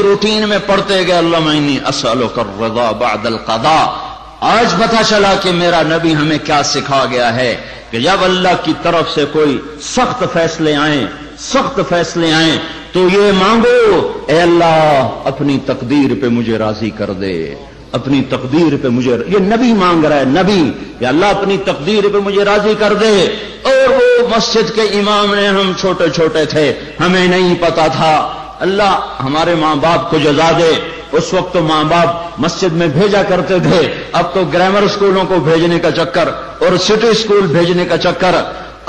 Routine میں پڑھتے گئے اللہم انی اسألک الرضا بعد القضاء. آج پتہ چلا کہ میرا نبی ہمیں کیا سکھا گیا ہے کہ جب اللہ کی طرف سے کوئی سخت فیصلے آئیں تو یہ مانگو اے اللہ اپنی تقدیر پہ مجھے راضی کر دے، اپنی تقدیر پہ مجھے، یہ نبی مانگ رہا ہے، نبی کہ اللہ اپنی تقدیر پہ مجھے راضی کر دے. اور وہ مسجد کے امام نے، ہم چھوٹے چھوٹے تھے، ہمیں نہیں پتا تھا. اللہ ہمارے ماں باپ کو جزا دے. اس وقت تو ماں باپ مسجد میں بھیجا کرتے تھے، اب تو گرامر اسکولوں کو بھیجنے کا چکر اور سٹی اسکول بھیجنے کا چکر.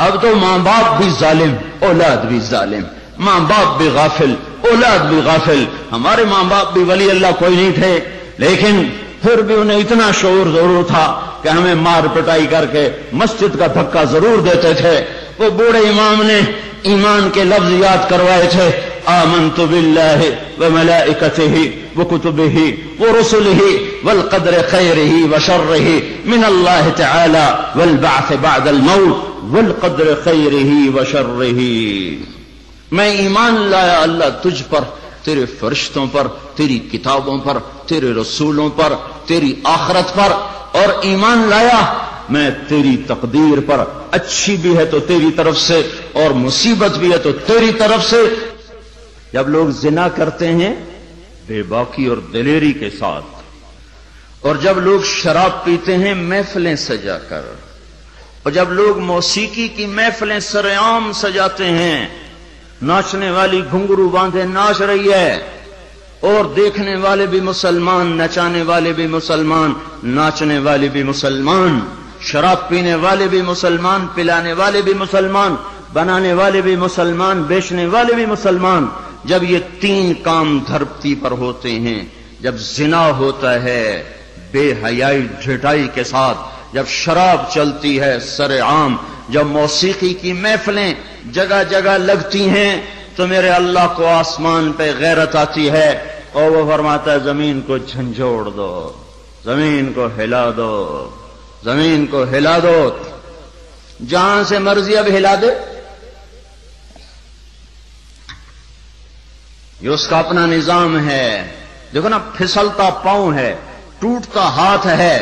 اب تو ماں باپ بھی ظالم، اولاد بھی ظالم، ماں باپ بھی غافل، اولاد بھی غافل. ہمارے ماں باپ بھی ولی اللہ کوئی نہیں تھے، لیکن پھر بھی انہیں اتنا شعور ضرور تھا کہ ہمیں مار پٹائی کر کے مسجد کا دھکا ضرور دیتے تھے. وہ بوڑھے امام نے ایمان کے لفظ یاد کروائے تھے، آمنت باللہ وملائکتہ وکتبہ ورسلہ والقدر خیرہ وشرہ من اللہ تعالی والبعث بعد الموت والقدر خیرہ وشرہ. میں ایمان لایا اللہ تجھ پر، تیرے فرشتوں پر، تیری کتابوں پر، تیرے رسولوں پر، تیری آخرت پر، اور ایمان لایا میں تیری تقدیر پر، اچھی بھی ہے تو تیری طرف سے اور مصیبت بھی ہے تو تیری طرف سے. جب لوگ زنا کرتے ہیں بے باکی اور دلیری کے ساتھ، اور جب لوگ شراب پیتے ہیں محفلیں سجا کر، اور جب لوگ موسیقی کی محفلیں سر عام سجاتے ہیں، ناچنے والی گھنگرو باندھے ناچ رہی ہے، اور دیکھنے والے بھی مسلمان، نچانے والے بھی مسلمان، ناچنے والے بھی مسلمان، شراب پینے والے بھی مسلمان، پلانے والے بھی مسلمان، بنانے والے بھی مسلمان، بیچنے والے بھی مسلمان. جب یہ تین کام دھرتی پر ہوتے ہیں، جب زنا ہوتا ہے بے حیائی ڈھٹائی کے ساتھ، جب شراب چلتی ہے سر عام، جب موسیقی کی محفلیں جگہ جگہ لگتی ہیں، تو میرے اللہ کو آسمان پہ غیرت آتی ہے اور وہ فرماتا ہے زمین کو جھنجھوڑ دو، زمین کو ہلا دو، زمین کو ہلا دو. جہاں سے مرضی اب ہلا دے، یہ اس کا اپنا نظام ہے. دیکھو نا، پھسلتا پاؤں ہے، ٹوٹتا ہاتھ ہے،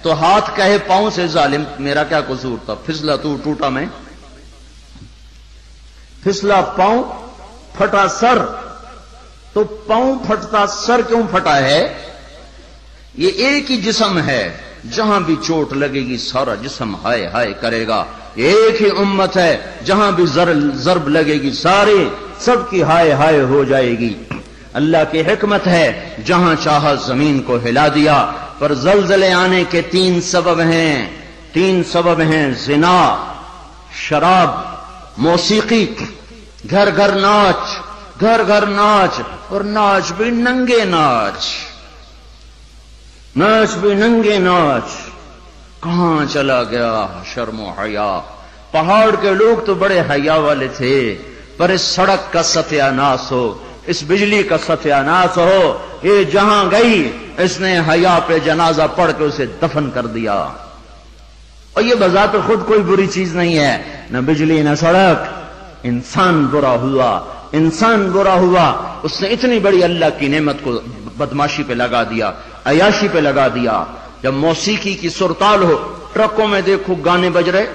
تو ہاتھ کہے پاؤں سے ظالم میرا کیا قصور تھا، پھسلا تو ٹوٹا میں. پھسلا پاؤں، پھٹا سر، تو پاؤں پھٹتا سر کیوں پھٹا ہے؟ یہ ایک ہی جسم ہے، جہاں بھی چوٹ لگے گی سارا جسم ہائے ہائے کرے گا. ایک ہی امت ہے، جہاں بھی ضرب لگے گی ساری سب کی ہائے ہائے ہو جائے گی. اللہ کی حکمت ہے، جہاں چاہا زمین کو ہلا دیا. پر زلزلے آنے کے تین سبب ہیں، زنا، شراب، موسیقی. گھر گھر ناچ، اور ناچ بھی ننگے ناچ. کہاں چلا گیا شرم و حیا؟ پہاڑ کے لوگ تو بڑے حیا والے تھے، پر اس سڑک کا ستیہ ناس ہو، اس بجلی کا ستیہ ناس ہو، یہ جہاں گئی اس نے حیا پہ جنازہ پڑھ کے اسے دفن کر دیا. اور یہ بذات خود کوئی بری چیز نہیں ہے، نہ بجلی نہ سڑک. انسان برا ہوا، اس نے اتنی بڑی اللہ کی نعمت کو بدماشی پہ لگا دیا، عیاشی پہ لگا دیا. جب موسیقی کی سرتال ہو، ٹرکوں میں دیکھو گانے بج رہے،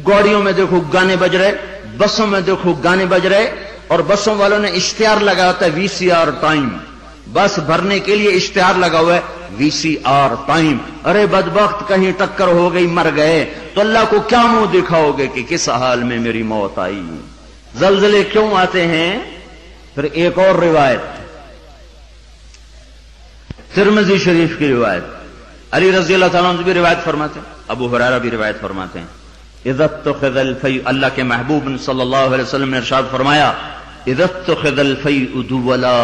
گاڑیوں میں دیکھو گانے بج رہے، بسوں میں دیکھو گانے بج رہے، اور بسوں والوں نے اشتہار لگا ہوتا ہے VCR ٹائم. بس بھرنے کے لیے اشتہار لگا ہوا ہے VCR ٹائم. ارے بدبخت، کہیں ٹکر ہو گئی مر گئے تو اللہ کو کیا منہ دکھاؤ گے کہ کس حال میں میری موت آئی؟ زلزلے کیوں آتے ہیں؟ پھر ایک اور روایت، ترمذی شریف کی روایت، علی رضی اللہ تعالیٰ عنہ بھی روایت فرماتے ہیں، ابو ہریرہ بھی روایت فرماتے ہیں. اذا اتخذ الفیء، اللہ کے محبوب صلی اللہ علیہ وسلم نے ارشاد فرمایا، اذا اتخذ الفیء دولا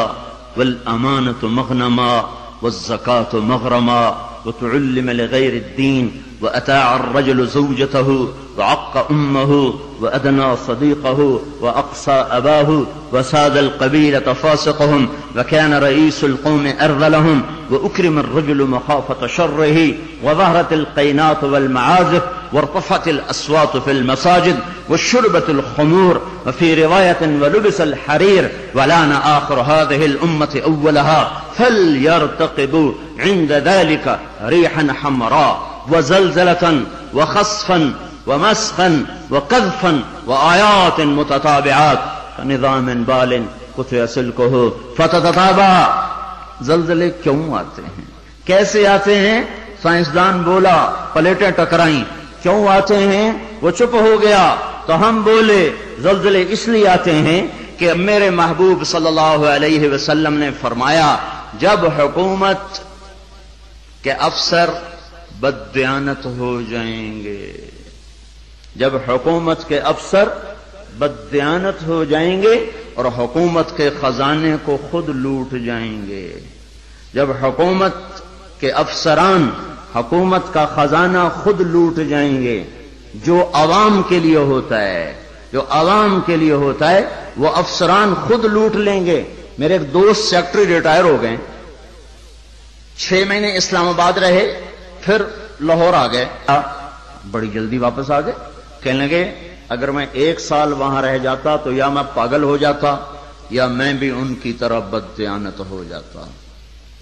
والامانة مغنما والزکاة مغرما وتعلم لغیر الدین وأطاع الرجل زوجته وعق أمه وأدنى صديقه وأقصى أباه وساد القبيلة فاسقهم وكان رئيس القوم أرذلهم وأكرم الرجل مخافة شره وظهرت القينات والمعازف وارتفعت الأصوات في المساجد وشربت الخمور وفي رواية ولبس الحرير ولعن آخر هذه الأمة أولها فليرتقبوا عند ذلك ريحا حمراء وزلزلة وخسفا ومسخا وقذفا وآيات متتابعات كنظام بال قطع سلكه فتتتابع. زلزلے کیوں آتے ہیں، کیسے آتے ہیں؟ سائنسدان بولا پلیٹیں ٹکرائیں. کیوں آتے ہیں؟ وہ چپ ہو گیا تو ہم بولے زلزلے اس لیے آتے ہیں کہ میرے محبوب صلی اللہ علیہ وسلم نے فرمایا جب حکومت کے افسر بددیانت ہو جائیں گے، جب حکومت کے افسر بددیانت ہو جائیں گے اور حکومت کے خزانے کو خود لوٹ جائیں گے، جب حکومت کے افسران حکومت کا خزانہ خود لوٹ جائیں گے، جو عوام کے لیے ہوتا ہے، جو عوام کے لیے ہوتا ہے وہ افسران خود لوٹ لیں گے. میرے ایک دوست سیکٹری ریٹائر ہو گئے، 6 مہینے اسلام آباد رہے، پھر لاہور آ گئے، بڑی جلدی واپس آ گئے. کہنے لگے اگر میں 1 سال وہاں رہ جاتا تو یا میں پاگل ہو جاتا یا میں بھی ان کی طرح بددیانت ہو جاتا.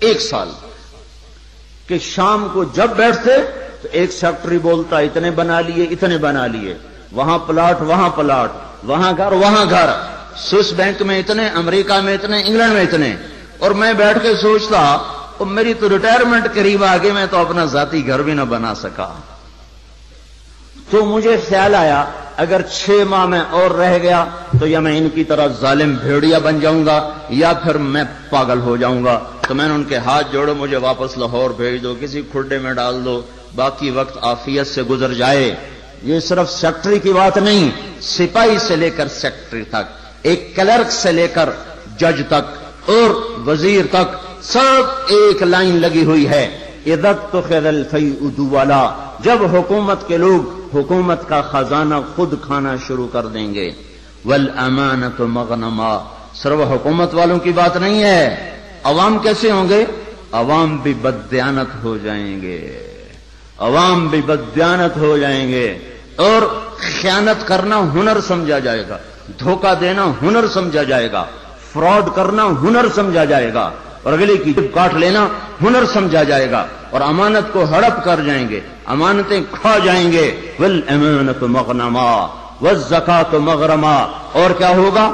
1 سال کہ شام کو جب بیٹھتے تو ایک سیکٹری بولتا اتنے بنا لیے اتنے بنا لیے، وہاں پلاٹ وہاں پلاٹ، وہاں گھر وہاں گھر، سوئس بینک میں اتنے، امریکہ میں اتنے، انگلینڈ میں اتنے. اور میں بیٹھ کے سوچتا اور میری تو ریٹائرمنٹ قریب آ گئی، میں تو اپنا ذاتی گھر بھی نہ بنا سکا. تو مجھے خیال آیا اگر 6 ماہ میں اور رہ گیا تو یا میں ان کی طرح ظالم بھیڑیا بن جاؤں گا یا پھر میں پاگل ہو جاؤں گا. تو میں نے ان کے ہاتھ جوڑے، مجھے واپس لاہور بھیج دو، کسی کھڈے میں ڈال دو، باقی وقت عافیت سے گزر جائے. یہ صرف سیکٹری کی بات نہیں، سپاہی سے لے کر سیکٹری تک، ایک کلرک سے لے کر جج تک اور وزیر تک سب ایک لائن لگی ہوئی ہے. اذا اتخذ الفیء دولا، جب حکومت کے لوگ حکومت کا خزانہ خود کھانا شروع کر دیں گے. والامانۃ مغنما، صرف حکومت والوں کی بات نہیں ہے، عوام کیسے ہوں گے؟ عوام بھی بددیانت ہو جائیں گے، عوام بھی بددیانت ہو جائیں گے اور خیانت کرنا ہنر سمجھا جائے گا، دھوکہ دینا ہنر سمجھا جائے گا، فراڈ کرنا ہنر سمجھا جائے گا اور اگلے کی جب کاٹ لینا ہنر سمجھا جائے گا اور امانت کو ہڑپ کر جائیں گے، امانتیں کھا جائیں گے. والامانۃ مغنما والزکاۃ مغرما، اور کیا ہوگا؟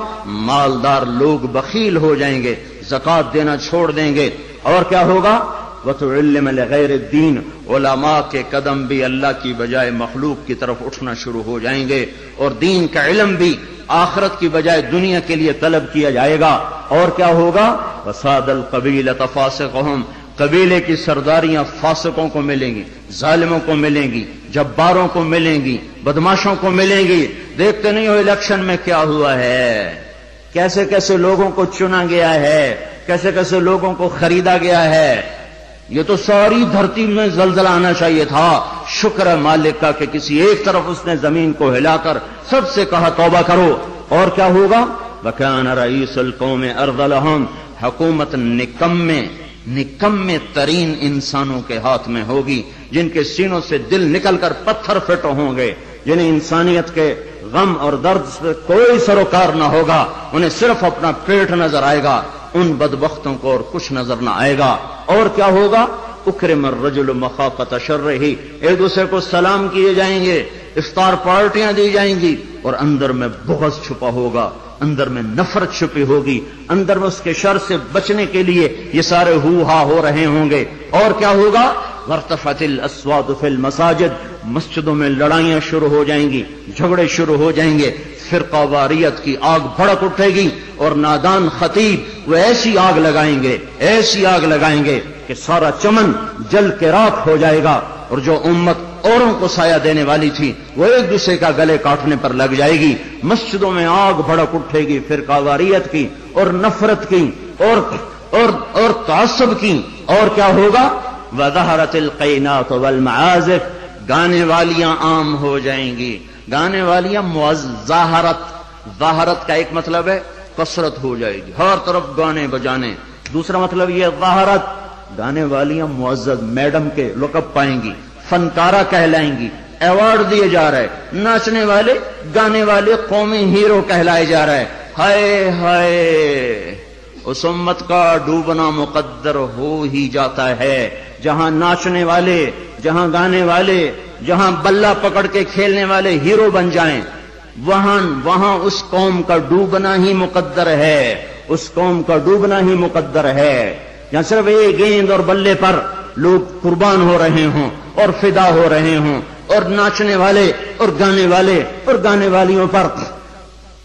مالدار لوگ بخیل ہو جائیں گے، زکات دینا چھوڑ دیں گے. اور کیا ہوگا؟ وتعلم لغیر الدین، علماء کے قدم بھی اللہ کی بجائے مخلوق کی طرف اٹھنا شروع ہو جائیں گے اور دین کا علم بھی آخرت کی بجائے دنیا کے لیے طلب کیا جائے گا. اور کیا ہوگا؟ وساد القبیلۃ فاسقہم، قبیلے کی سرداریاں فاسقوں کو ملیں گی، ظالموں کو ملیں گی، جباروں کو ملیں گی، بدماشوں کو ملیں گی. دیکھتے نہیں ہو الیکشن میں کیا ہوا ہے، کیسے کیسے لوگوں کو چنا گیا ہے، کیسے کیسے لوگوں کو خریدا گیا ہے. یہ تو ساری دھرتی میں زلزلہ آنا چاہیے تھا. شکر ہے مالک کا کہ کسی ایک طرف اس نے زمین کو ہلا کر سب سے کہا توبہ کرو. اور کیا ہوگا؟ وَكَانَ رَئِيسُ الْقَوْمِ أَرْذَلَهُمْ، حکومت نکمے ترین انسانوں کے ہاتھ میں ہوگی، جن کے سینوں سے دل نکل کر پتھر فٹ ہوں گے، جنہیں انسانیت کے غم اور درد سے کوئی سروکار نہ ہوگا، انہیں صرف اپنا پیٹ نظر آئے گا، ان بدبختوں کو اور کچھ نظر نہ آئے گا. اور کیا ہوگا؟ اکرم الرجل مخافۃ شرہ، ایک دوسرے کو سلام کیے جائیں گے، افطار پارٹیاں دی جائیں گی اور اندر میں بغض چھپا ہوگا، اندر میں نفرت چھپی ہوگی، اندر میں اس کے شر سے بچنے کے لیے یہ سارے ہو ہا ہو رہے ہوں گے. اور کیا ہوگا؟ وارتفعت الاصوات فی المساجد، مسجدوں میں لڑائیاں شروع ہو جائیں گی، جھگڑے شروع ہو جائیں گے، فرقہ واریت کی آگ بھڑک اٹھے گی اور نادان خطیب وہ ایسی آگ لگائیں گے، ایسی آگ لگائیں گے کہ سارا چمن جل کے راکھ ہو جائے گا اور جو امت اوروں کو سایہ دینے والی تھی وہ ایک دوسرے کا گلے کاٹنے پر لگ جائے گی. مسجدوں میں آگ بھڑک اٹھے گی فرقہ واریت کی اور نفرت کی اور تعصب کی. اور کیا ہوگا؟ وظہرت القینات والمعازف، گانے والیاں عام ہو جائیں گی. گانے والیاں ظاہرت کا ایک مطلب ہے کثرت ہو جائے گی، ہر طرف گانے بجانے. دوسرا مطلب یہ ظاہرت، گانے والیاں معزز میڈم کے لقب پائیں گی، فنکارہ کہلائیں گی، ایوارڈ دیے جا رہے. ناچنے والے گانے والے قومی ہیرو کہلائے جا رہے. ہائے ہائے، اس امت کا ڈوبنا مقدر ہو ہی جاتا ہے. جہاں ناچنے والے، جہاں گانے والے، جہاں بلہ پکڑ کے کھیلنے والے ہیرو بن جائیں، وہاں اس قوم کا ڈوبنا ہی مقدر ہے. اس قوم کا ڈوبنا ہی مقدر ہے. جہاں صرف ایک گیند اور بلے پر لوگ قربان ہو رہے ہوں اور فدا ہو رہے ہوں، اور ناچنے والے اور گانے والیوں پر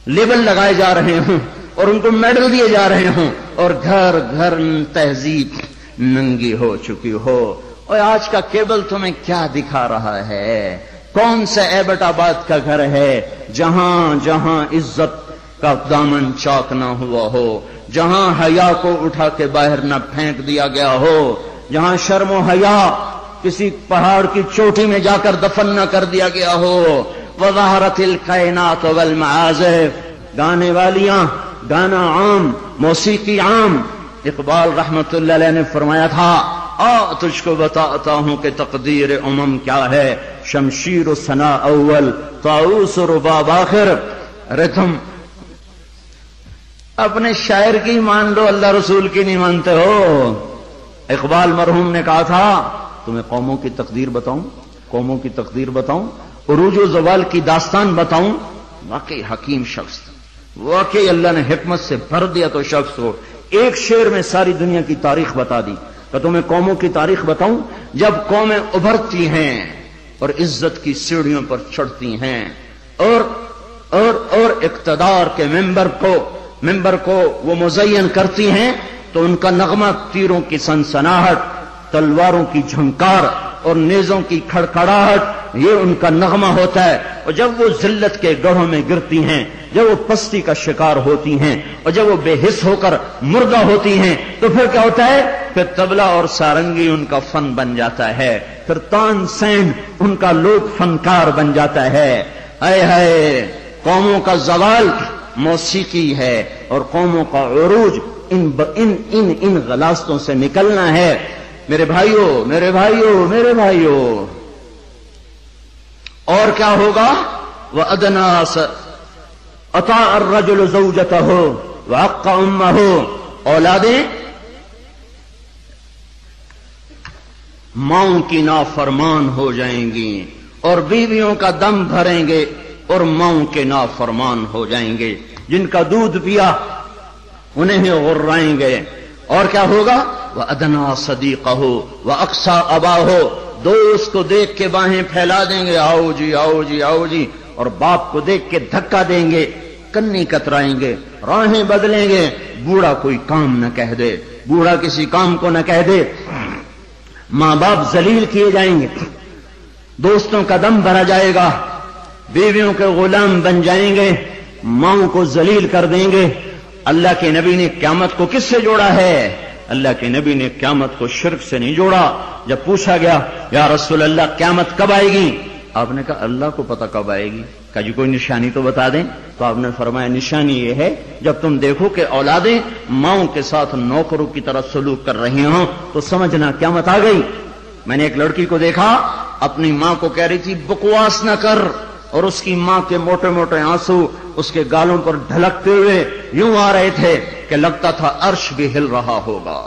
لیبل لگائے جا رہے ہوں اور ان کو میڈل دیے جا رہے ہوں، اور گھر گھر تہذیب ننگی ہو چکی ہو. اور آج کا کیبل تمہیں کیا دکھا رہا ہے؟ کون سا ایبٹ آباد کا گھر ہے جہاں عزت کا دامن چاک نہ ہوا ہو، جہاں حیا کو اٹھا کے باہر نہ پھینک دیا گیا ہو، جہاں شرم و حیا کسی پہاڑ کی چوٹی میں جا کر دفن نہ کر دیا گیا ہو. وظہرت الکائنات والمعازف، گانے والیاں، گانا عام، موسیقی عام. اقبال رحمت اللہ علیہ نے فرمایا تھا، تجھ کو بتاتا ہوں کہ تقدیر امم کیا ہے، شمشیر و ثنا اول، طاؤس و رباب آخر. ارے تم اپنے شاعر کی مان لو، اللہ رسول کی نہیں مانتے ہو. اقبال مرحوم نے کہا تھا، تمہیں قوموں کی تقدیر بتاؤں، عروج و زوال کی داستان بتاؤں. واقعی حکیم شخص، واقعی اللہ نے حکمت سے بھر دیا تو شخص ہو. ایک شعر میں ساری دنیا کی تاریخ بتا دی. کہ تمہیں قوموں کی تاریخ بتاؤں، جب قومیں ابھرتی ہیں اور عزت کی سیڑھیوں پر چڑھتی ہیں اور اقتدار کے ممبر کو وہ مزین کرتی ہیں، تو ان کا نغمہ تیروں کی سنسناہٹ، تلواروں کی جھنکار اور نیزوں کی کھڑکھڑاہٹ، یہ ان کا نغمہ ہوتا ہے. اور جب وہ ذلت کے گڑھوں میں گرتی ہیں، جب وہ پستی کا شکار ہوتی ہیں، اور جب وہ بے حس ہو کر مردہ ہوتی ہیں، تو پھر کیا ہوتا ہے؟ پھر طبلہ اور سارنگی ان کا فن بن جاتا ہے، پھر تان سین ان کا لوک فنکار بن جاتا ہے. اے ہے قوموں کا زوال موسیقی ہے، اور قوموں کا عروج ان غلاستوں سے نکلنا ہے. میرے بھائیوں، اور کیا ہوگا؟ وَأَدْنَا أَطَاعَ الرَّجُلُ زَوْجَتَهُ وَعَقَّ أُمَّهُ. اولادیں ماؤں کی نافرمان ہو جائیں گی، اور بیویوں کا دم بھریں گے اور ماؤں کے نافرمان ہو جائیں گے. جن کا دودھ پیا انہیں ہی غرائیں گے. اور کیا ہوگا؟ وَأَدْنَا صَدِيقَهُ وَأَقْصَى أَبَاهُ. دوست کو دیکھ کے باہیں پھیلا دیں گے، آؤ جی آؤ جی آؤ جی، اور باپ کو دیکھ کے دھکا دیں گے، کنی کترائیں گے، راہیں بدلیں گے. بوڑھا کوئی کام نہ کہہ دے، بوڑھا کسی کام کو نہ کہہ دے. ماں باپ ذلیل کیے جائیں گے، دوستوں کا دم بھرا جائے گا، بیویوں کے غلام بن جائیں گے، ماؤں کو ذلیل کر دیں گے. اللہ کے نبی نے قیامت کو کس سے جوڑا ہے؟ اللہ کے نبی نے قیامت کو شرک سے نہیں جوڑا. جب پوچھا گیا یا رسول اللہ قیامت کب آئے گی، آپ نے کہا اللہ کو پتہ کب آئے گی. کہا جی کوئی نشانی تو بتا دیں. تو آپ نے فرمایا نشانی یہ ہے جب تم دیکھو کہ اولادیں ماؤں کے ساتھ نوکروں کی طرح سلوک کر رہی ہوں تو سمجھنا قیامت آ گئی. میں نے ایک لڑکی کو دیکھا اپنی ماں کو کہہ رہی تھی بکواس نہ کر، اور اس کی ماں کے موٹے موٹے آنسو اس کے گالوں پر ڈھلکتے ہوئے یوں آ رہے تھے کہ لگتا تھا عرش بھی ہل رہا ہوگا.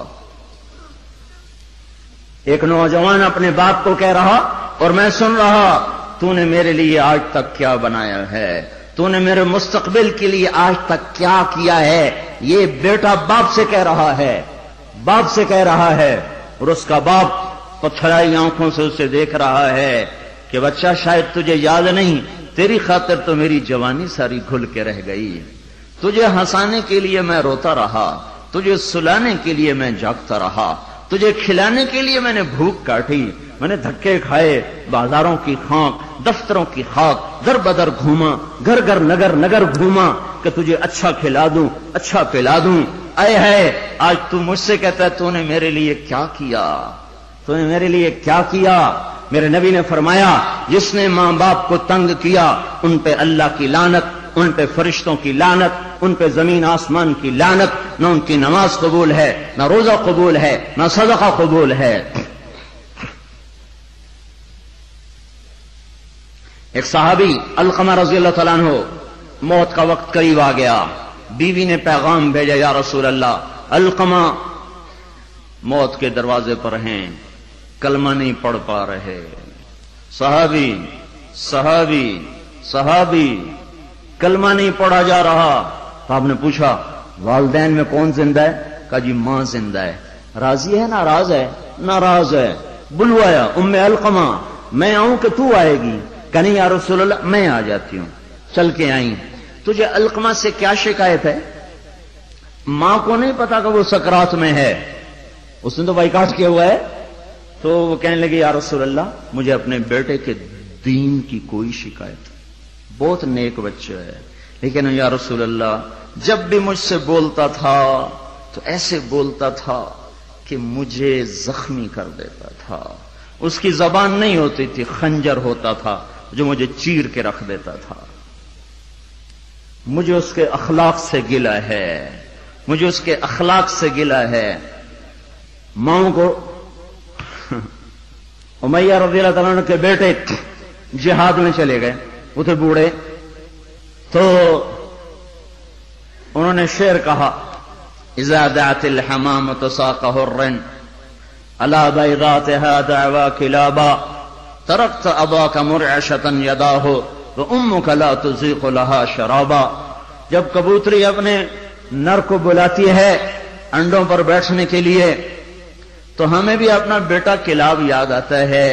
ایک نوجوان اپنے باپ کو کہہ رہا اور میں سن رہا، تو نے میرے لیے آج تک کیا بنایا ہے، تو نے میرے مستقبل کے لیے آج تک کیا کیا ہے. یہ بیٹا باپ سے کہہ رہا ہے، اور اس کا باپ پتھرائی آنکھوں سے اسے دیکھ رہا ہے کہ بچہ شاید تجھے یاد نہیں، تیری خاطر تو میری جوانی ساری گھل کے رہ گئی. تجھے ہنسانے کے لیے میں روتا رہا، تجھے سلانے کے لیے میں جاگتا رہا، تجھے کھلانے کے لیے میں نے بھوک کاٹی، میں نے دھکے کھائے، بازاروں کی خاک، دفتروں کی خاک، در بدر گھوما، گھر گھر نگر نگر گھوما کہ تجھے اچھا کھلا دوں، اچھا پلا دوں. اے ہے آج تو مجھ سے کہتا ہے تو نے میرے لیے کیا کیا، تو نے میرے لیے کیا کیا. میرے نبی نے فرمایا جس نے ماں باپ کو تنگ کیا ان پہ اللہ کی لعنت، ان پہ فرشتوں کی لعنت، ان پہ زمین آسمان کی لعنت، نہ ان کی نماز قبول ہے، نہ روزہ قبول ہے، نہ صدقہ قبول ہے۔ ایک صحابی علقمہ رضی اللہ تعالیٰ عنہ، موت کا وقت قریب آ گیا، بیوی نے پیغام بھیجا یا رسول اللہ علقمہ موت کے دروازے پر ہیں، کلمہ نہیں پڑھ پا رہے۔ صحابی کلمہ نہیں پڑھا جا رہا۔ تو آپ نے پوچھا والدین میں کون زندہ ہے؟ کہا جی ماں زندہ ہے۔ راضی ہے ناراض ہے؟ ناراض ہے۔ بلوایا ام علقمہ، میں آؤں کہ تو آئے گی؟ کہ نہیں یا رسول اللہ میں آ جاتی ہوں۔ چل کے آئیں۔ تجھے علقمہ سے کیا شکایت ہے؟ ماں کو نہیں پتا کہ وہ سکرات میں ہے، اس نے تو بائیکاٹ کیا ہوا ہے۔ تو وہ کہنے لگے یا رسول اللہ مجھے اپنے بیٹے کے دین کی کوئی شکایت، بہت نیک بچہ ہے، لیکن یا رسول اللہ جب بھی مجھ سے بولتا تھا تو ایسے بولتا تھا کہ مجھے زخمی کر دیتا تھا، اس کی زبان نہیں ہوتی تھی، خنجر ہوتا تھا جو مجھے چیر کے رکھ دیتا تھا۔ مجھے اس کے اخلاق سے گلہ ہے، مجھے اس کے اخلاق سے گلہ ہے۔ ماؤں کو امیہ رضی اللہ تعالیٰ عنہ کے بیٹے جہاد میں چلے گئے، وہ تھے بوڑھے، تو انہوں نے شعر کہا اذا دعت الحمامة ساق حر على بيضاتها دعوى كلابا تركت اباك مرعشة يداه وامك لا تزيق لها شرابا۔ جب کبوتری اپنے نر کو بلاتی ہے انڈوں پر بیٹھنے کے لیے تو ہمیں بھی اپنا بیٹا کلاب یاد آتا ہے۔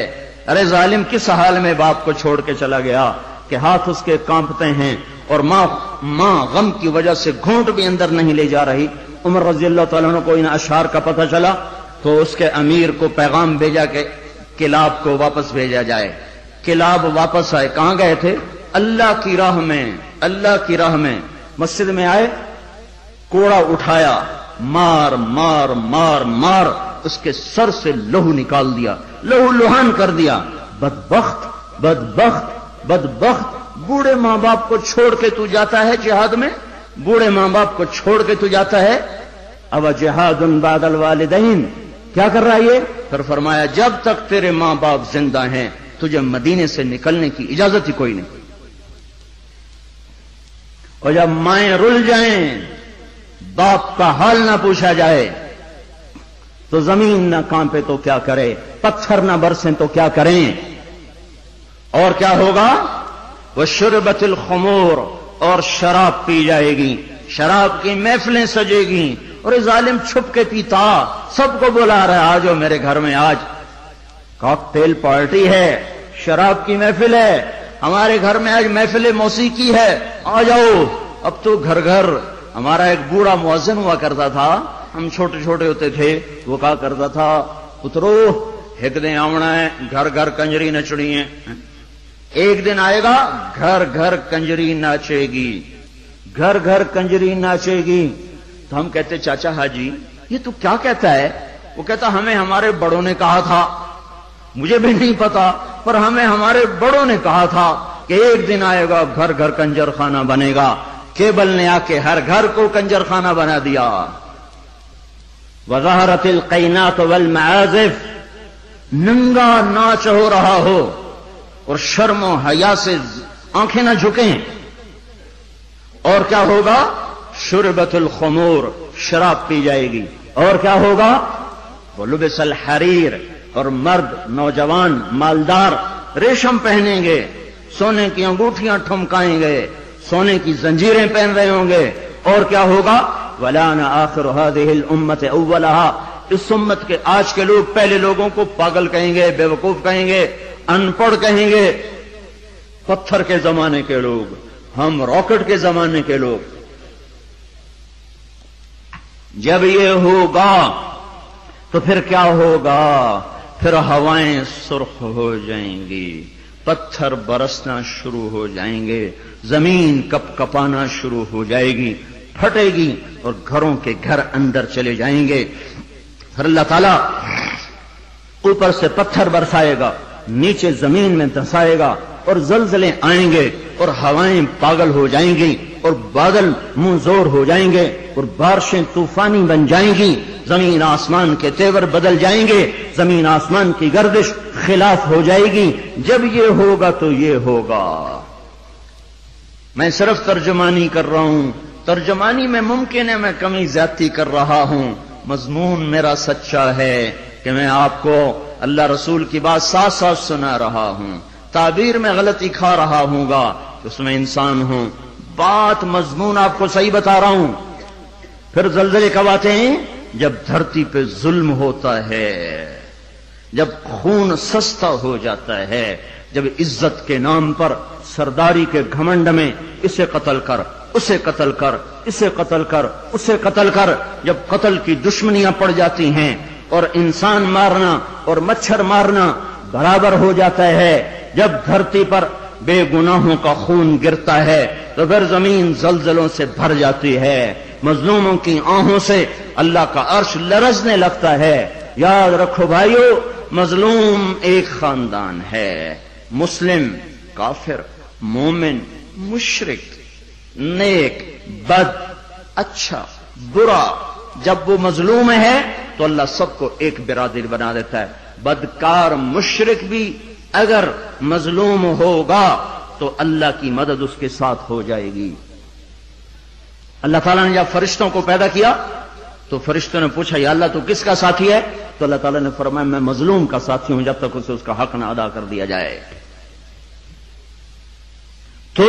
ارے ظالم کس حال میں باپ کو چھوڑ کے چلا گیا کہ ہاتھ اس کے کانپتے ہیں اور ماں غم کی وجہ سے گھونٹ بھی اندر نہیں لے جا رہی۔ عمر رضی اللہ تعالیٰ عنہ کو ان اشعار کا پتہ چلا تو اس کے امیر کو پیغام بھیجا کہ کلاب کو واپس بھیجا جائے۔ کلاب واپس آئے، کہاں گئے تھے؟ اللہ کی راہ میں، اللہ کی راہ میں۔ مسجد میں آئے، کوڑا اٹھایا، مار مار مار مار اس کے سر سے لہو نکال دیا، لہو لہان کر دیا۔ بدبخت بدبخت بدبخت، بوڑھے ماں باپ کو چھوڑ کے تو جاتا ہے جہاد میں، بوڑھے ماں باپ کو چھوڑ کے تو جاتا ہے۔ اب جہاد بعد الوالدین، کیا کر رہا ہے یہ؟ پھر فرمایا جب تک تیرے ماں باپ زندہ ہیں تجھے مدینے سے نکلنے کی اجازت ہی کوئی نہیں، اور جب مائیں رل جائیں، باپ کا حال نہ پوچھا جائے تو زمین نہ کانپے تو کیا کرے، پتھر نہ برسیں تو کیا کریں، اور کیا ہوگا؟ وشربت الخمور، اور شراب پی جائے گی، شراب کی محفلیں سجے گی، اور ظالم چھپ کے پیتا، سب کو بلا رہا ہے آجو میرے گھر میں، آج کاکٹیل پارٹی ہے، شراب کی محفل ہے، ہمارے گھر میں آج محفل موسیقی ہے، آ جاؤ۔ اب تو گھر گھر، ہمارا ایک بوڑھا مؤذن ہوا کرتا تھا، ہم چھوٹے چھوٹے ہوتے تھے، وہ کہا کرتا تھا پترو ایک دن آونا ہے، گھر گھر کنجری نچڑی ہے، ایک دن آئے گا گھر گھر کنجری ناچے گی، گھر گھر کنجری ناچے گی۔ تو ہم کہتے چاچا حاجی یہ تو کیا کہتا ہے؟ وہ کہتا ہمیں ہمارے بڑوں نے کہا تھا، مجھے بھی نہیں پتا پر ہمیں ہمارے بڑوں نے کہا تھا کہ ایک دن آئے گا گھر گھر کنجر خانہ بنے گا۔ کیبل نے آ کے ہر گھر کو کنجر خانہ بنا دیا۔ وظہرت القینات والمعازف، ننگا ناچ ہو رہا ہو اور شرم و حیا سے آنکھیں نہ جھکیں، اور کیا ہوگا؟ شربت الخمور، شراب پی جائے گی، اور کیا ہوگا؟ ولبس الحریر، اور مرد نوجوان مالدار ریشم پہنیں گے، سونے کی انگوٹھیاں ٹھمکائیں گے، سونے کی زنجیریں پہن رہے ہوں گے، اور کیا ہوگا؟ وَلَانَ آخِرُ هَذِهِ الْأُمَّةِ أَوَّلَهَا، اس امت کے آج کے لوگ پہلے لوگوں کو پاگل کہیں گے، بے وقوف کہیں گے، ان پڑھ کہیں گے۔ پتھر کے زمانے کے لوگ، ہم راکٹ کے زمانے کے لوگ۔ جب یہ ہوگا تو پھر کیا ہوگا؟ پھر ہوائیں سرخ ہو جائیں گی، پتھر برسنا شروع ہو جائیں گے، زمین کپ کپانا شروع ہو جائے گی، پھٹے گی، اور گھروں کے گھر اندر چلے جائیں گے۔ پھر اللہ تعالیٰ اوپر سے پتھر برسائے گا، نیچے زمین میں دھسائے گا اور زلزلے آئیں گے اور ہوائیں پاگل ہو جائیں گی اور بادل منہ زور ہو جائیں گے اور بارشیں طوفانی بن جائیں گی، زمین آسمان کے تیور بدل جائیں گے، زمین آسمان کی گردش خلاف ہو جائے گی۔ جب یہ ہوگا تو یہ ہوگا۔ میں صرف ترجمانی کر رہا ہوں، ترجمانی میں ممکن ہے میں کمی زیادتی کر رہا ہوں، مضمون میرا سچا ہے کہ میں آپ کو اللہ رسول کی بات ساتھ ساتھ سنا رہا ہوں۔ تعبیر میں غلطی کھا رہا ہوں گا، اس میں انسان ہوں، بات مضمون آپ کو صحیح بتا رہا ہوں۔ پھر زلزلے کب آتے ہیں؟ جب دھرتی پہ ظلم ہوتا ہے، جب خون سستا ہو جاتا ہے، جب عزت کے نام پر سرداری کے گھمنڈ میں اسے قتل کر، اسے قتل کر، اسے قتل کر، اسے قتل کر، جب قتل کی دشمنیاں پڑ جاتی ہیں اور انسان مارنا اور مچھر مارنا برابر ہو جاتا ہے، جب دھرتی پر بے گناہوں کا خون گرتا ہے تو پھر زمین زلزلوں سے بھر جاتی ہے، مظلوموں کی آہوں سے اللہ کا عرش لرزنے لگتا ہے۔ یاد رکھو بھائیو، مظلوم ایک خاندان ہے، مسلم، کافر، مومن، مشرک، نیک، بد، اچھا، برا، جب وہ مظلوم ہے تو اللہ سب کو ایک برادری بنا دیتا ہے۔ بدکار مشرک بھی اگر مظلوم ہوگا تو اللہ کی مدد اس کے ساتھ ہو جائے گی۔ اللہ تعالیٰ نے جب فرشتوں کو پیدا کیا تو فرشتوں نے پوچھا یا اللہ تو کس کا ساتھی ہے؟ تو اللہ تعالیٰ نے فرمایا میں مظلوم کا ساتھی ہوں جب تک اسے اس کا حق نہ ادا کر دیا جائے۔ تو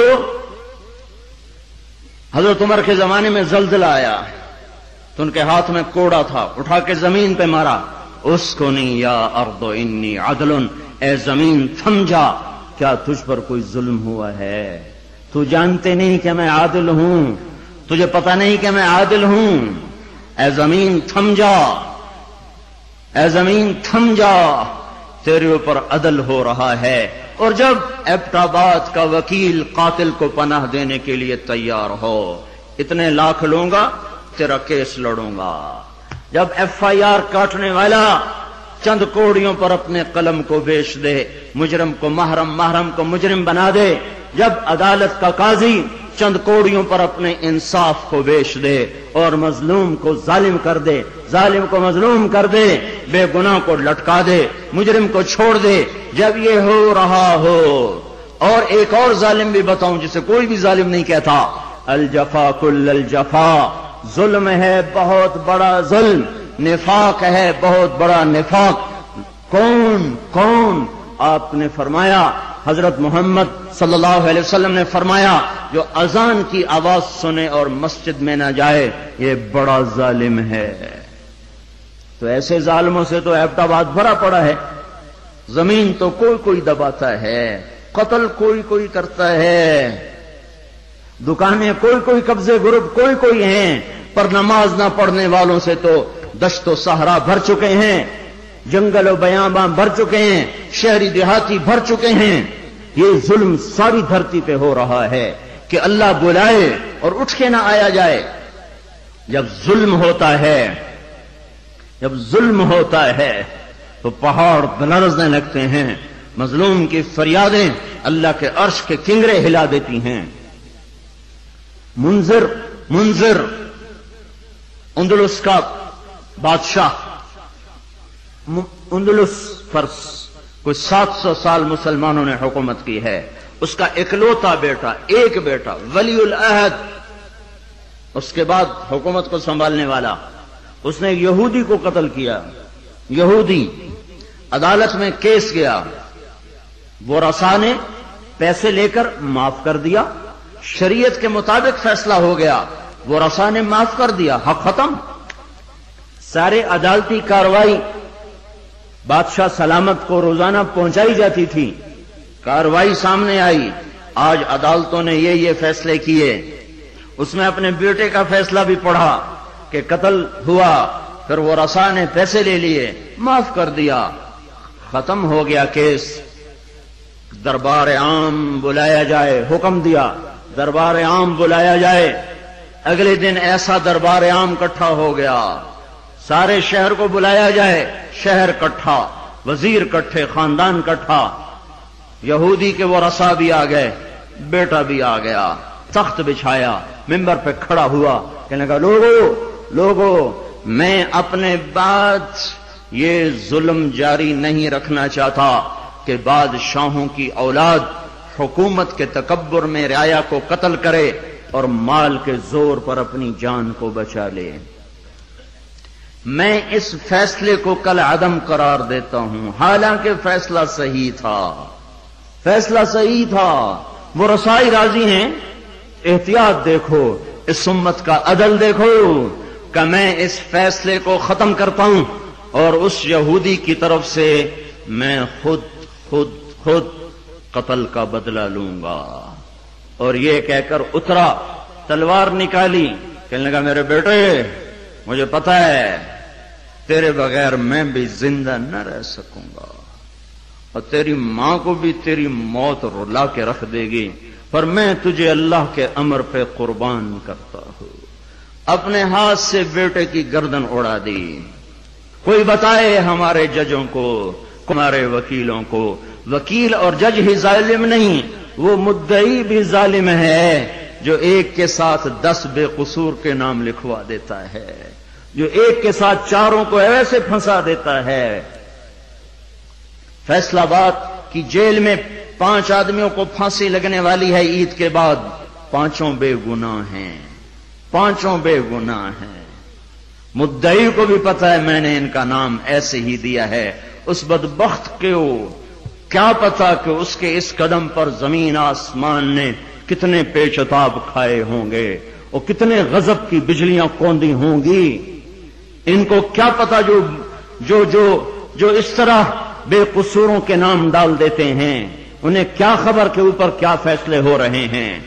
حضرت عمر کے زمانے میں زلزلہ آیا تو ان کے ہاتھ میں کوڑا تھا، اٹھا کے زمین پہ مارا، اسکنی یا ارض انی عدل، اے زمین تھم جا، کیا تجھ پر کوئی ظلم ہوا ہے؟ تو جانتے نہیں کہ میں عادل ہوں، تجھے پتا نہیں کہ میں عادل ہوں، اے زمین تھم جا، اے زمین تھم جا، تیرے اوپر عدل ہو رہا ہے۔ اور جب ایبٹ آباد کا وکیل قاتل کو پناہ دینے کے لیے تیار ہو، اتنے لاکھ لوں گا، تیرا کیس لڑوں گا، جب ایف آئی آر کاٹنے والا چند کوڑیوں پر اپنے قلم کو بیچ دے، مجرم کو محرم، محرم کو مجرم بنا دے، جب عدالت کا قاضی چند کوڑیوں پر اپنے انصاف کو بیچ دے اور مظلوم کو ظالم کر دے، ظالم کو مظلوم کر دے، بے گناہ کو لٹکا دے، مجرم کو چھوڑ دے، جب یہ ہو رہا ہو، اور ایک اور ظالم بھی بتاؤں جسے کوئی بھی ظالم نہیں کہتا، الجفا کل الجفا، ظلم ہے بہت بڑا ظلم، نفاق ہے بہت بڑا نفاق۔ کون کون؟ آپ نے فرمایا، حضرت محمد صلی اللہ علیہ وسلم نے فرمایا جو اذان کی آواز سنے اور مسجد میں نہ جائے یہ بڑا ظالم ہے۔ تو ایسے ظالموں سے تو ایبٹ آباد بھرا پڑا ہے، زمین تو کوئی کوئی دباتا ہے، قتل کوئی کوئی کرتا ہے، دکانیں کوئی کوئی، قبضے گروپ کوئی کوئی ہیں، پر نماز نہ پڑھنے والوں سے تو دشت و صحرا بھر چکے ہیں، جنگل و بیاباں بھر چکے ہیں، شہری دیہاتی بھر چکے ہیں۔ یہ ظلم ساری دھرتی پہ ہو رہا ہے کہ اللہ بلائے اور اٹھ کے نہ آیا جائے۔ جب ظلم ہوتا ہے، جب ظلم ہوتا ہے تو پہاڑ لرزنے لگتے ہیں، مظلوم کی فریادیں اللہ کے عرش کے کنگرے ہلا دیتی ہیں۔ منذر اندلس کا بادشاہ، اندلس پر کوئی 700 سال مسلمانوں نے حکومت کی ہے، اس کا اکلوتا بیٹا، ایک بیٹا ولی العہد، اس کے بعد حکومت کو سنبھالنے والا، اس نے ایک یہودی کو قتل کیا، یہودی، عدالت میں کیس گیا، وہ رسا نے پیسے لے کر معاف کر دیا، شریعت کے مطابق فیصلہ ہو گیا، وہ رسا نے معاف کر دیا، حق ختم۔ سارے عدالتی کاروائی بادشاہ سلامت کو روزانہ پہنچائی جاتی تھی، کاروائی سامنے آئی، آج عدالتوں نے یہ فیصلے کیے، اس میں اپنے بیٹے کا فیصلہ بھی پڑھا کہ قتل ہوا، پھر وہ رسا نے پیسے لے لیے، معاف کر دیا، ختم ہو گیا کیس۔ دربار عام بلایا جائے، حکم دیا دربار عام بلایا جائے، اگلے دن ایسا دربار عام اکٹھا ہو گیا، سارے شہر کو بلایا جائے، شہر اکٹھا، وزیر کٹھے، خاندان کٹھا، یہودی کے وہ رسا بھی آ گئے، بیٹا بھی آ گیا، تخت بچھایا، ممبر پہ کھڑا ہوا، کہنے لگا لوگو میں اپنے بعد یہ ظلم جاری نہیں رکھنا چاہتا کہ بادشاہوں کی اولاد حکومت کے تکبر میں رعایا کو قتل کرے اور مال کے زور پر اپنی جان کو بچا لے۔ میں اس فیصلے کو کل عدم قرار دیتا ہوں، حالانکہ فیصلہ صحیح تھا، فیصلہ صحیح تھا۔ وہ رسائی راضی ہیں، احتیاط دیکھو، اس امت کا عدل دیکھو کہ میں اس فیصلے کو ختم کرتا ہوں اور اس یہودی کی طرف سے میں خود قتل کا بدلہ لوں گا۔ اور یہ کہہ کر اترا، تلوار نکالی، کہنے لگا میرے بیٹے مجھے پتا ہے تیرے بغیر میں بھی زندہ نہ رہ سکوں گا اور تیری ماں کو بھی تیری موت رلا کے رکھ دے گی، پر میں تجھے اللہ کے امر پہ قربان کرتا ہوں۔ اپنے ہاتھ سے بیٹے کی گردن اڑا دی۔ کوئی بتائے ہمارے ججوں کو، ہمارے وکیلوں کو، وکیل اور جج ہی ظالم نہیں، وہ مدعی بھی ظالم ہے جو ایک کے ساتھ 10 بے قصور کے نام لکھوا دیتا ہے، جو ایک کے ساتھ 4 کو ایسے پھنسا دیتا ہے۔ فیصل آباد کی جیل میں 5 آدمیوں کو پھانسی لگنے والی ہے عید کے بعد، 5 بے گناہ ہیں، 5 بے گناہ ہیں۔ مدعی کو بھی پتا ہے میں نے ان کا نام ایسے ہی دیا ہے، اس بدبخت کو کیا پتا کہ اس کے اس قدم پر زمین آسمان نے کتنے پیچتاب کھائے ہوں گے اور کتنے غضب کی بجلیاں کوندی ہوں گی۔ ان کو کیا پتا جو اس طرح بے قصوروں کے نام ڈال دیتے ہیں، انہیں کیا خبر کے اوپر کیا فیصلے ہو رہے ہیں۔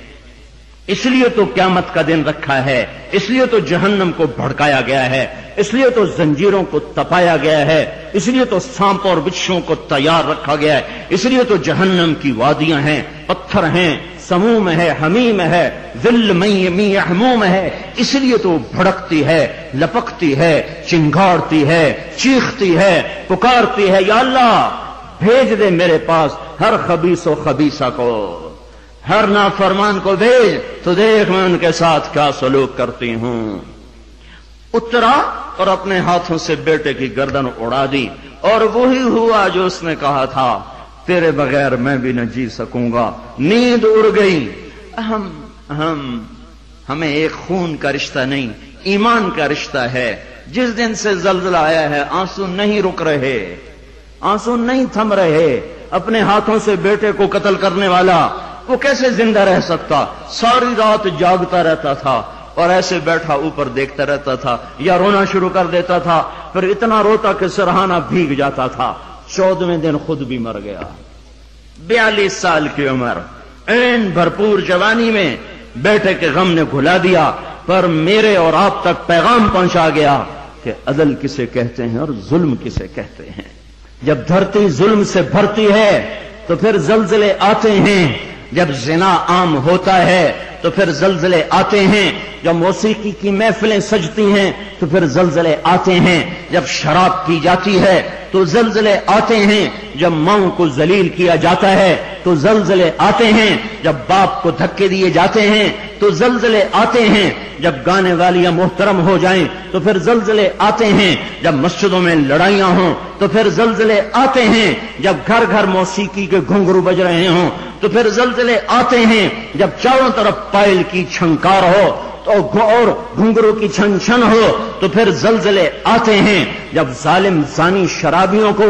اس لیے تو قیامت کا دن رکھا ہے، اس لیے تو جہنم کو بھڑکایا گیا ہے، اس لیے تو زنجیروں کو تپایا گیا ہے، اس لیے تو سانپ اور بچھوؤں کو تیار رکھا گیا ہے، اس لیے تو جہنم کی وادیاں ہیں، پتھر ہیں، سموم ہے، حمیم ہے، ذل می یحموم ہے، اس لیے تو بھڑکتی ہے، لپکتی ہے، چنگاڑتی ہے، چیختی ہے، پکارتی ہے، یا اللہ بھیج دے میرے پاس ہر خبیث و خبیثہ کو، ہر نافرمان کو بھیج تو دیکھ میں ان کے ساتھ کیا سلوک کرتی ہوں۔ اترا اور اپنے ہاتھوں سے بیٹے کی گردن اڑا دی، اور وہی ہوا جو اس نے کہا تھا، تیرے بغیر میں بھی نہ جی سکوں گا۔ نیند اڑ گئی۔ ہمیں ایک خون کا رشتہ نہیں، ایمان کا رشتہ ہے۔ جس دن سے زلزلہ آیا ہے آنسو نہیں رک رہے، آنسو نہیں تھم رہے۔ اپنے ہاتھوں سے بیٹے کو قتل کرنے والا وہ کیسے زندہ رہ سکتا؟ ساری رات جاگتا رہتا تھا اور ایسے بیٹھا اوپر دیکھتا رہتا تھا، یا رونا شروع کر دیتا تھا، پھر اتنا روتا کہ سرہانہ بھیگ جاتا تھا۔ 14ویں دن خود بھی مر گیا۔ 42 سال کی عمر، این بھرپور جوانی میں بیٹے کے غم نے گھلا دیا، پر میرے اور آپ تک پیغام پہنچا گیا کہ عدل کسے کہتے ہیں اور ظلم کسے کہتے ہیں۔ جب دھرتی ظلم سے بھرتی ہے تو پھر زلزلے آتے ہیں، جب زنا عام ہوتا ہے تو پھر زلزلے آتے ہیں، جب موسیقی کی محفلیں سجتی ہیں تو پھر زلزلے آتے ہیں، جب شراب پی جاتی ہے تو زلزلے آتے ہیں، جب ماؤں کو ذلیل کیا جاتا ہے تو زلزلے آتے ہیں، جب باپ کو دھکے دیے جاتے ہیں تو زلزلے آتے ہیں، جب گانے والیاں محترم ہو جائیں تو پھر زلزلے آتے ہیں، جب مسجدوں میں لڑائیاں ہوں تو پھر زلزلے آتے ہیں، جب گھر گھر موسیقی کے گھنگرو بج رہے ہوں تو پھر زلزلے آتے ہیں، جب چاروں طرف پائل کی چھنکار ہو اور گھنگرو کی چھن چھن ہو تو پھر زلزلے آتے ہیں، جب ظالم زانی شرابیوں کو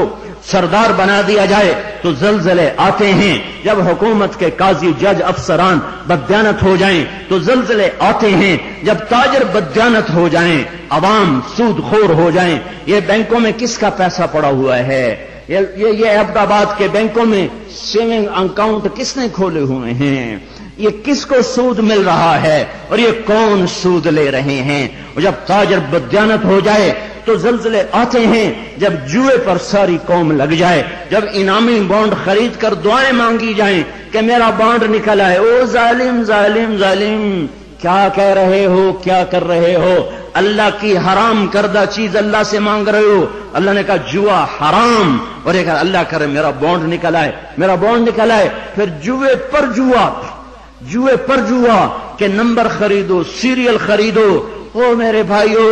سردار بنا دیا جائے تو زلزلے آتے ہیں، جب حکومت کے قاضی جج افسران بددیانت ہو جائیں تو زلزلے آتے ہیں، جب تاجر بددیانت ہو جائیں، عوام سود خور ہو جائیں۔ یہ بینکوں میں کس کا پیسہ پڑا ہوا ہے؟ یہ عبد آباد کے بینکوں میں سیونگ اکاؤنٹ کس نے کھولے ہوئے ہیں؟ یہ کس کو سود مل رہا ہے اور یہ کون سود لے رہے ہیں؟ اور جب تاجر بددیانت ہو جائے تو زلزلے آتے ہیں، جب جوئے پر ساری قوم لگ جائے، جب انعامی بانڈ خرید کر دعائیں مانگی جائیں کہ میرا بانڈ نکل آئے۔ او ظالم ظالم ظالم، کیا کہہ رہے ہو، کیا کر رہے ہو؟ اللہ کی حرام کردہ چیز اللہ سے مانگ رہے ہو، اللہ نے کہا جوا حرام، اور ایک اللہ کرے میرا بانڈ نکل آئے، میرا بانڈ نکل آئے، پھر جوے پر جوا کہ نمبر خریدو، سیریل خریدو۔ او میرے بھائیو،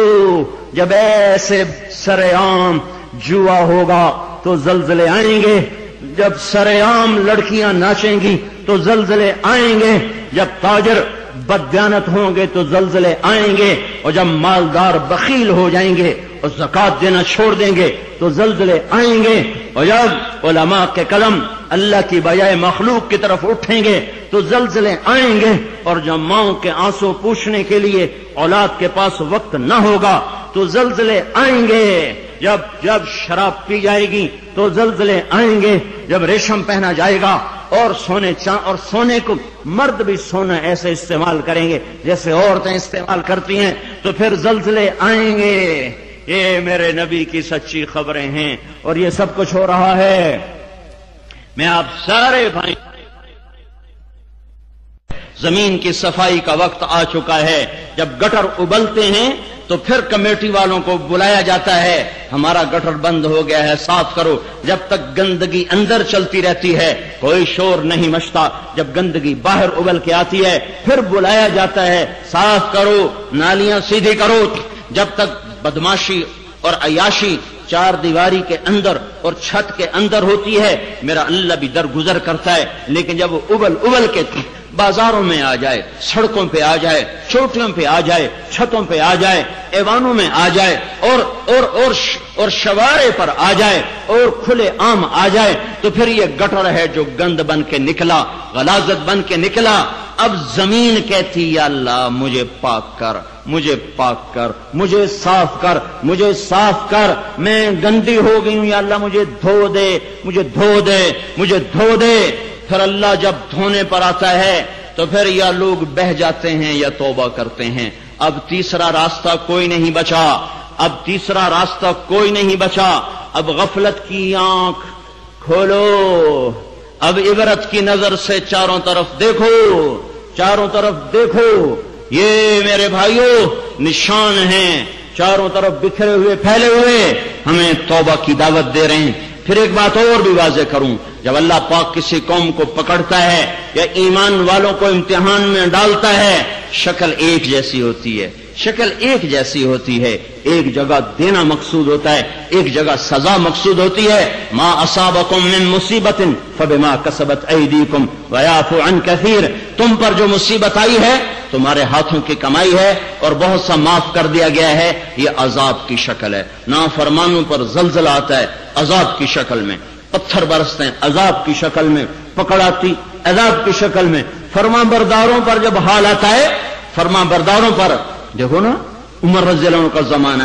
جب ایسے سر عام جوا ہوگا تو زلزلے آئیں گے، جب سر عام لڑکیاں ناچیں گی تو زلزلے آئیں گے، جب تاجر بددیانت ہوں گے تو زلزلے آئیں گے، اور جب مالدار بخیل ہو جائیں گے اور زکات دینا چھوڑ دیں گے تو زلزلے آئیں گے، اور جب علماء کے قلم اللہ کی بجائے مخلوق کی طرف اٹھیں گے تو زلزلے آئیں گے، اور جب ماؤں کے آنسو پوچھنے کے لیے اولاد کے پاس وقت نہ ہوگا تو زلزلے آئیں گے، جب شراب پی جائے گی تو زلزلے آئیں گے، جب ریشم پہنا جائے گا اور سونے کو مرد بھی سونا ایسے استعمال کریں گے جیسے عورتیں استعمال کرتی ہیں تو پھر زلزلے آئیں گے۔ یہ میرے نبی کی سچی خبریں ہیں اور یہ سب کچھ ہو رہا ہے۔ میں آپ سارے بھائی، زمین کی صفائی کا وقت آ چکا ہے، جب گٹر ابلتے ہیں تو پھر کمیٹی والوں کو بلایا جاتا ہے، ہمارا گٹر بند ہو گیا ہے، صاف کرو۔ جب تک گندگی اندر چلتی رہتی ہے کوئی شور نہیں مچتا، جب گندگی باہر ابل کے آتی ہے پھر بلایا جاتا ہے، صاف کرو، نالیاں سیدھی کرو۔ جب تک بدماشی اور عیاشی چار دیواری کے اندر اور چھت کے اندر ہوتی ہے میرا اللہ بھی درگزر کرتا ہے، لیکن جب وہ ابل کے بازاروں میں آ جائے، سڑکوں پہ آ جائے، چوٹیوں پہ آ جائے، چھتوں پہ آ جائے، ایوانوں میں آ جائے، اور شوارے پر آ جائے اور کھلے عام آ جائے تو پھر یہ گٹر ہے جو گند بن کے نکلا، غلاظت بن کے نکلا۔ اب زمین کہتی یا اللہ مجھے پاک کر، مجھے پاک کر، مجھے صاف کر، مجھے صاف کر، میں گندی ہو گئی ہوں، یا اللہ مجھے دھو دے، مجھے دھو دے، مجھے دھو دے۔ پھر اللہ جب دھونے پر آتا ہے تو پھر یا لوگ بہہ جاتے ہیں یا توبہ کرتے ہیں۔ اب تیسرا راستہ کوئی نہیں بچا، اب تیسرا راستہ کوئی نہیں بچا۔ اب غفلت کی آنکھ کھولو، اب عبرت کی نظر سے چاروں طرف دیکھو، چاروں طرف دیکھو، یہ میرے بھائیوں نشان ہیں، چاروں طرف بکھرے ہوئے پھیلے ہوئے، ہمیں توبہ کی دعوت دے رہے ہیں۔ پھر ایک بات اور بھی واضح کروں، جب اللہ پاک کسی قوم کو پکڑتا ہے یا ایمان والوں کو امتحان میں ڈالتا ہے شکل ایک جیسی ہوتی ہے، شکل ایک جیسی ہوتی ہے، ایک جگہ دینا مقصود ہوتا ہے، ایک جگہ سزا مقصود ہوتی ہے۔ ما اصابکم من مصیبت فبما کسبت ایدیکم ویعفو عن کثیر، تم پر جو مصیبت آئی ہے تمہارے ہاتھوں کی کمائی ہے اور بہت سا معاف کر دیا گیا ہے، یہ عذاب کی شکل ہے۔ نافرمانوں پر زلزلہ آتا ہے عذاب کی شکل میں، پتھر برستے ہیں عذاب کی شکل میں، پکڑاتی عذاب کی شکل میں، فرما برداروں پر جب حال آتا ہے، فرما برداروں پر دیکھو نا عمر رضی اللہ عنہ کا زمانہ